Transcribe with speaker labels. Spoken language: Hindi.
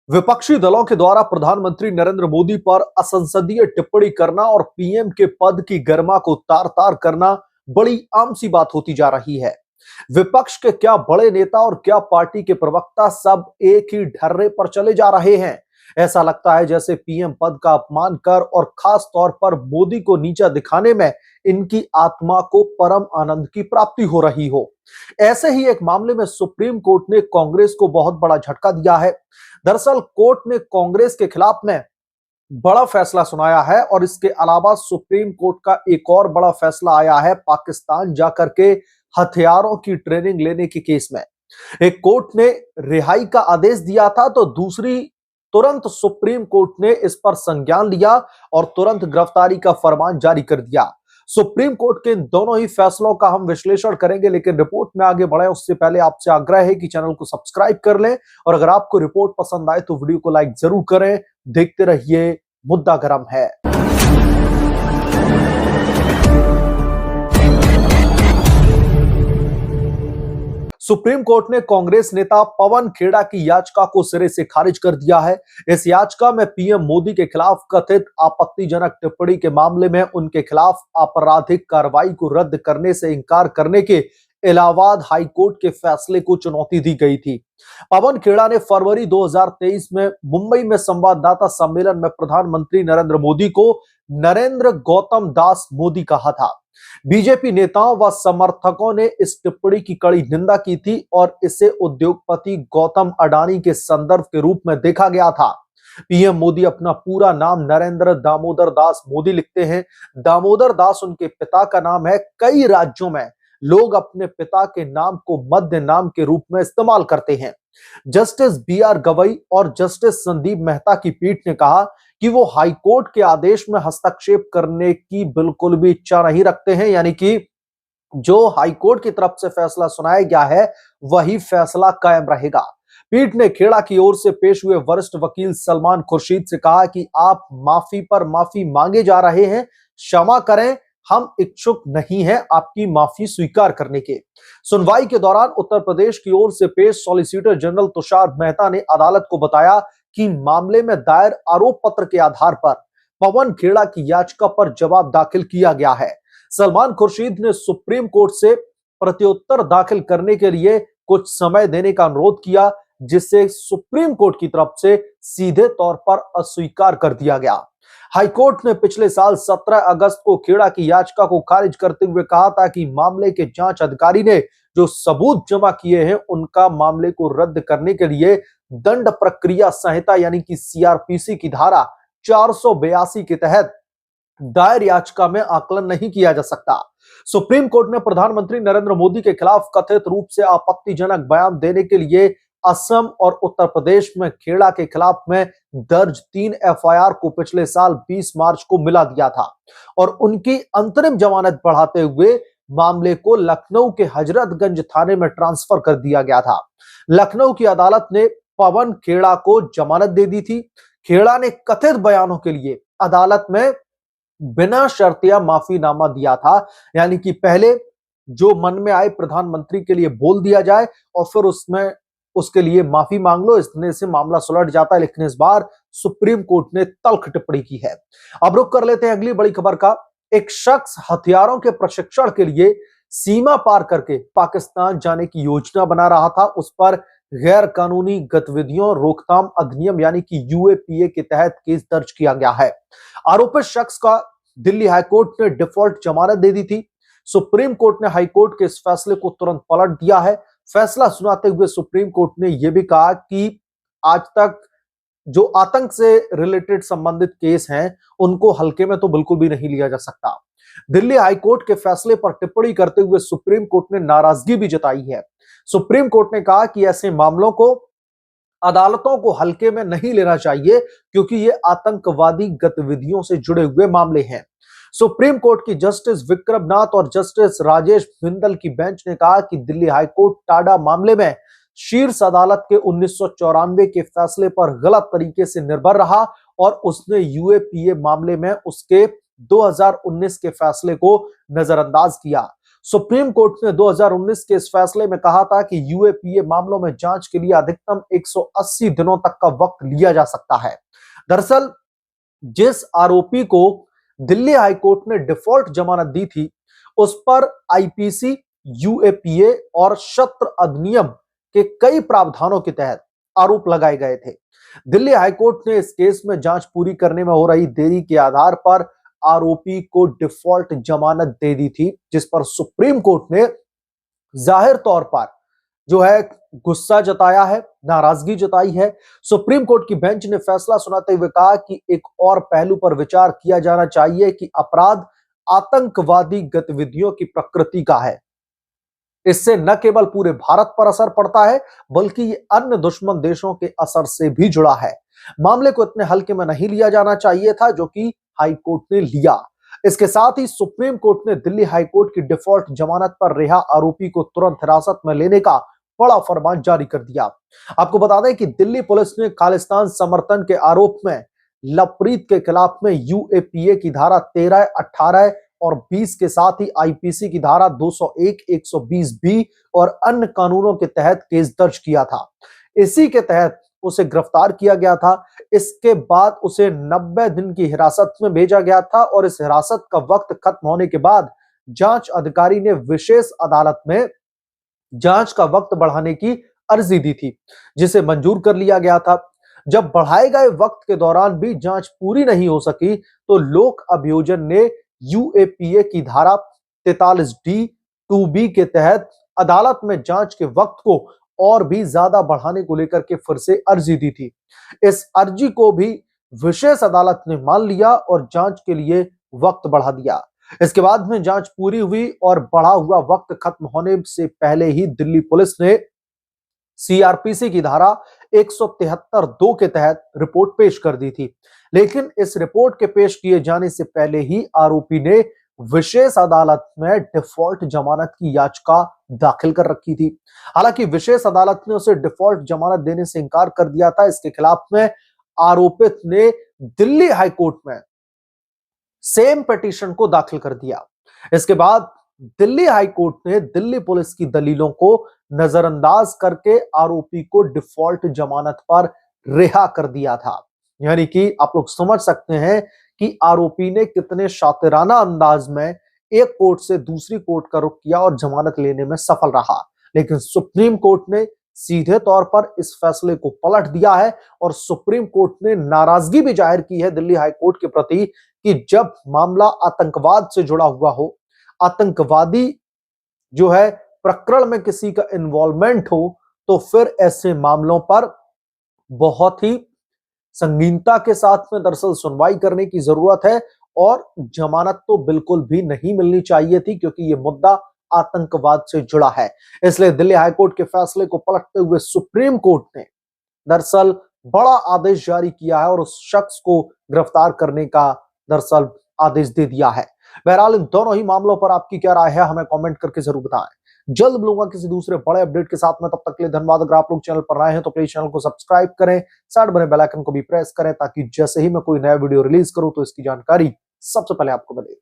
Speaker 1: विपक्षी दलों के द्वारा प्रधानमंत्री नरेंद्र मोदी पर असंसदीय टिप्पणी करना और पीएम के पद की गरिमा को तार तार करना बड़ी आम सी बात होती जा रही है। विपक्ष के क्या बड़े नेता और क्या पार्टी के प्रवक्ता सब एक ही ढर्रे पर चले जा रहे हैं। ऐसा लगता है जैसे पीएम पद का अपमान कर और खास तौर पर मोदी को नीचा दिखाने में इनकी आत्मा को परम आनंद की प्राप्ति हो रही हो। ऐसे ही एक मामले में सुप्रीम कोर्ट ने कांग्रेस को बहुत बड़ा झटका दिया है। दरअसल कोर्ट ने कांग्रेस के खिलाफ में बड़ा फैसला सुनाया है और इसके अलावा सुप्रीम कोर्ट का एक और बड़ा फैसला आया है पाकिस्तान जाकर के हथियारों की ट्रेनिंग लेने के केस में। एक कोर्ट ने रिहाई का आदेश दिया था तो दूसरी तुरंत सुप्रीम कोर्ट ने इस पर संज्ञान लिया और तुरंत गिरफ्तारी का फरमान जारी कर दिया। सुप्रीम कोर्ट के इन दोनों ही फैसलों का हम विश्लेषण करेंगे, लेकिन रिपोर्ट में आगे बढ़े उससे पहले आपसे आग्रह है कि चैनल को सब्सक्राइब कर लें और अगर आपको रिपोर्ट पसंद आए तो वीडियो को लाइक जरूर करें। देखते रहिए, मुद्दा गरम है। सुप्रीम कोर्ट ने कांग्रेस नेता पवन खेड़ा की याचिका को सिरे से खारिज कर दिया है। इस याचिका में पीएम मोदी के खिलाफ कथित आपत्तिजनक टिप्पणी के मामले में उनके खिलाफ आपराधिक कार्रवाई को रद्द करने से इंकार करने के इलाहाबाद हाई कोर्ट के फैसले को चुनौती दी गई थी। पवन खेड़ा ने फरवरी 2023 में मुंबई में संवाददाता सम्मेलन में प्रधानमंत्री नरेंद्र मोदी को नरेंद्र गौतम दास मोदी कहा था। बीजेपी नेताओं व समर्थकों ने इस टिप्पणी की कड़ी निंदा की थी और इसे उद्योगपति गौतम अडानी के संदर्भ के रूप में देखा गया था। पीएम मोदी अपना पूरा नाम नरेंद्र दामोदर दास मोदी लिखते हैं। दामोदर दास उनके पिता का नाम है। कई राज्यों में लोग अपने पिता के नाम को मध्य नाम के रूप में इस्तेमाल करते हैं। Justice B R. गवई और जस्टिस संदीप मेहता की पीठ ने कहा कि वो हाईकोर्ट के आदेश में हस्तक्षेप करने की बिल्कुल भी इच्छा नहीं रखते हैं, यानी कि जो हाईकोर्ट की तरफ से फैसला सुनाया गया है वही फैसला कायम रहेगा। पीठ ने खेड़ा की ओर से पेश हुए वरिष्ठ वकील सलमान खुर्शीद से कहा कि आप माफी पर माफी मांगे जा रहे हैं, क्षमा करें, हम इच्छुक नहीं हैं आपकी माफी स्वीकार करने के। सुनवाई के दौरान उत्तर प्रदेश की ओर से पेश सॉलिसिटर जनरल तुषार मेहता ने अदालत को बताया कि मामले में दायर आरोप पत्र के आधार पर पवन खेड़ा की याचिका पर जवाब दाखिल किया गया है। सलमान खुर्शीद ने सुप्रीम कोर्ट से प्रत्युत्तर दाखिल करने के लिए कुछ समय देने का अनुरोध किया, जिसे सुप्रीम कोर्ट की तरफ से सीधे तौर पर अस्वीकार कर दिया गया। हाईकोर्ट ने पिछले साल 17 अगस्त को खेड़ा की याचिका को खारिज करते हुए कहा था कि मामले के जांच अधिकारी ने जो सबूत जमा किए हैं उनका मामले को रद्द करने के लिए दंड प्रक्रिया संहिता यानी कि सीआरपीसी की धारा 482 के तहत दायर याचिका में आकलन नहीं किया जा सकता। सुप्रीम कोर्ट ने प्रधानमंत्री नरेंद्र मोदी के खिलाफ कथित रूप से आपत्तिजनक बयान देने के लिए असम और उत्तर प्रदेश में खेड़ा के खिलाफ में दर्ज 3 एफआईआर को पिछले साल 20 मार्च को मिला दिया था और उनकी अंतरिम जमानत बढ़ाते हुए मामले को लखनऊ के हजरतगंज थाने में ट्रांसफर कर दिया गया था। लखनऊ की अदालत ने पवन खेड़ा को जमानत दे दी थी। खेड़ा ने कथित बयानों के लिए अदालत में बिना शर्तिया माफीनामा दिया था, यानी कि पहले जो मन में आए प्रधानमंत्री के लिए बोल दिया जाए और फिर उसके लिए माफी मांग लो, इसने से मामला सुलझ जाता है। लेकिन इस बार सुप्रीम कोर्ट ने तल्ख टिप्पणी की है। अब रुक कर लेते हैं अगली बड़ी खबर का। एक शख्स हथियारों के प्रशिक्षण के लिए सीमा पार करके पाकिस्तान जाने की योजना बना रहा था। उस पर गैर कानूनी गतिविधियों रोकथाम अधिनियम यानी कि यूएपीए के तहत केस दर्ज किया गया है। आरोपित शख्स का दिल्ली हाईकोर्ट ने डिफॉल्ट जमानत दे दी थी। सुप्रीम कोर्ट ने हाईकोर्ट के इस फैसले को तुरंत पलट दिया है। फैसला सुनाते हुए सुप्रीम कोर्ट ने यह भी कहा कि आज तक जो आतंक से रिलेटेड संबंधित केस हैं उनको हल्के में तो बिल्कुल भी नहीं लिया जा सकता। दिल्ली हाईकोर्ट के फैसले पर टिप्पणी करते हुए सुप्रीम कोर्ट ने नाराजगी भी जताई है। सुप्रीम कोर्ट ने कहा कि ऐसे मामलों को अदालतों को हल्के में नहीं लेना चाहिए क्योंकि ये आतंकवादी गतिविधियों से जुड़े हुए मामले हैं। सुप्रीम कोर्ट की जस्टिस विक्रम नाथ और जस्टिस राजेश बिंदल की बेंच ने कहा कि दिल्ली हाईकोर्ट टाडा मामले में शीर्ष अदालत के 1994 के फैसले पर गलत तरीके से निर्भर रहा और उसने यूएपीए मामले में उसके 2019 के फैसले को नजरअंदाज किया। सुप्रीम कोर्ट ने 2019 के इस फैसले में कहा था कि यूएपीए मामलों में जांच के लिए अधिकतम 180 दिनों तक का वक्त लिया जा सकता है। दरअसल जिस आरोपी को दिल्ली हाईकोर्ट ने डिफॉल्ट जमानत दी थी, उस पर आईपीसी, यूएपीए और शस्त्र अधिनियम के कई प्रावधानों के तहत आरोप लगाए गए थे। दिल्ली हाईकोर्ट ने इस केस में जांच पूरी करने में हो रही देरी के आधार पर आरोपी को डिफॉल्ट जमानत दे दी थी, जिस पर सुप्रीम कोर्ट ने जाहिर तौर पर जो है गुस्सा जताया है, नाराजगी जताई है। सुप्रीम कोर्ट की बेंच ने फैसला सुनाते हुए कहा कि एक और पहलू पर विचार किया जाना चाहिए कि अपराध आतंकवादी गतिविधियों की प्रकृति का है। इससे न केवल पूरे भारत पर असर पड़ता है, बल्कि ये अन्य दुश्मन देशों के असर से भी जुड़ा है। मामले को इतने हल्के में नहीं लिया जाना चाहिए था, जो कि हाईकोर्ट ने लिया। इसके साथ ही सुप्रीम कोर्ट ने दिल्ली हाईकोर्ट की डिफॉल्ट जमानत पर रिहा आरोपी को तुरंत हिरासत में लेने का बड़ा फरमान जारी कर दिया। आपको बता दें कि दिल्ली पुलिस ने खालिस्तान समर्थन के आरोप में लवप्रीत के खिलाफ में यूएपीए की धारा 13, 18 और 20 के साथ ही आईपीसी की धारा 201, 120 बी और अन्य कानूनों के तहत केस दर्ज किया था। इसी के तहत उसे गिरफ्तार किया गया था। इसके बाद उसे 90 दिन की हिरासत में भेजा गया था और इस हिरासत का वक्त खत्म होने के बाद जांच अधिकारी ने विशेष अदालत में जांच का वक्त बढ़ाने की अर्जी दी थी, जिसे मंजूर कर लिया गया था। जब बढ़ाए गए वक्त के दौरान भी जांच पूरी नहीं हो सकी, तो लोक अभियोजन ने यूएपीए की धारा 43 डी 2B के तहत अदालत में जांच के वक्त को और भी ज्यादा बढ़ाने को लेकर के फिर से अर्जी दी थी। इस अर्जी को भी विशेष अदालत ने मान लिया और जांच के लिए वक्त बढ़ा दिया। इसके बाद में जांच पूरी हुई और बढ़ा हुआ वक्त खत्म होने से पहले ही दिल्ली पुलिस ने सीआरपीसी की धारा 173(2) के तहत रिपोर्ट पेश कर दी थी। लेकिन इस रिपोर्ट के पेश किए जाने से पहले ही आरोपी ने विशेष अदालत में डिफॉल्ट जमानत की याचिका दाखिल कर रखी थी। हालांकि विशेष अदालत ने उसे डिफॉल्ट जमानत देने से इनकार कर दिया था। इसके खिलाफ में आरोपित ने दिल्ली हाईकोर्ट में सेम पिटीशन को दाखिल कर दिया। इसके बाद दिल्ली हाईकोर्ट ने दिल्ली पुलिस की दलीलों को नजरअंदाज करके आरोपी को डिफॉल्ट जमानत पर रिहा कर दिया था। यानी कि आप लोग समझ सकते हैं कि आरोपी ने कितने शातिराना अंदाज में एक कोर्ट से दूसरी कोर्ट का रुख किया और जमानत लेने में सफल रहा। लेकिन सुप्रीम कोर्ट ने सीधे तौर पर इस फैसले को पलट दिया है और सुप्रीम कोर्ट ने नाराजगी भी जाहिर की है दिल्ली हाईकोर्ट के प्रति कि जब मामला आतंकवाद से जुड़ा हुआ हो, आतंकवादी जो है प्रकरण में किसी का इन्वॉल्वमेंट हो, तो फिर ऐसे मामलों पर बहुत ही संगीनता के साथ में दरअसल सुनवाई करने की जरूरत है और जमानत तो बिल्कुल भी नहीं मिलनी चाहिए थी, क्योंकि यह मुद्दा आतंकवाद से जुड़ा है। इसलिए दिल्ली हाईकोर्ट के फैसले को पलटते हुए सुप्रीम कोर्ट ने दरअसल बड़ा आदेश जारी किया है और उस शख्स को गिरफ्तार करने का दरअसल आदेश दे दिया है। बहरहाल इन दोनों ही मामलों पर आपकी क्या राय है, हमें कमेंट करके जरूर बताएं। जल्द मिलूंगा किसी दूसरे बड़े अपडेट के साथ में, तब तक के लिए धन्यवाद। अगर आप लोग चैनल पर नए हैं तो प्लीज चैनल को सब्सक्राइब करें, साइड बने बेल आइकन को भी प्रेस करें, ताकि जैसे ही मैं कोई नया वीडियो रिलीज करूं तो इसकी जानकारी सबसे पहले आपको मिले।